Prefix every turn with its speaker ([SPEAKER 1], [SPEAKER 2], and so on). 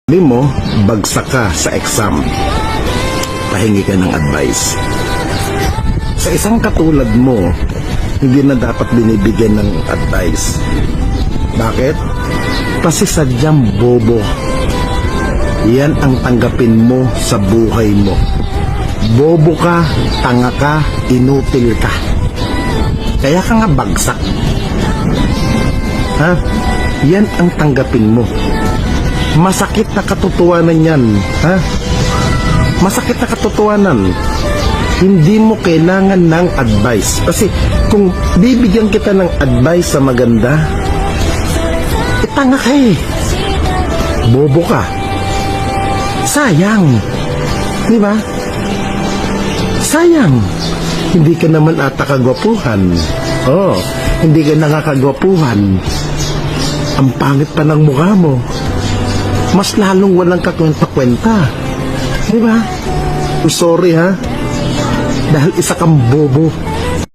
[SPEAKER 1] Sabi mo, bagsak ka sa exam. Pahingi ka ng advice. Sa isang katulad mo, hindi na dapat binibigyan ng advice. Bakit? Kasi sadyang bobo. Yan ang tanggapin mo sa buhay mo. Bobo ka, tanga ka, inutil ka. Kaya ka nga bagsak. Ha? Yan ang tanggapin mo. Masakit na katotohanan yan. Ha? Masakit na katotohanan. Hindi mo kailangan ng advice. Kasi kung bibigyan kita ng advice sa maganda, tanga ka eh. Bobo ka. Sayang. Di ba? Sayang. Hindi ka naman ata kagwapuhan. Oh, hindi ka nakakagwapuhan. Ang pangit pa ng mukha mo. Mas lalong walang kakwenta-kwenta. Di ba? Sorry ha. Dahil isa kang bobo.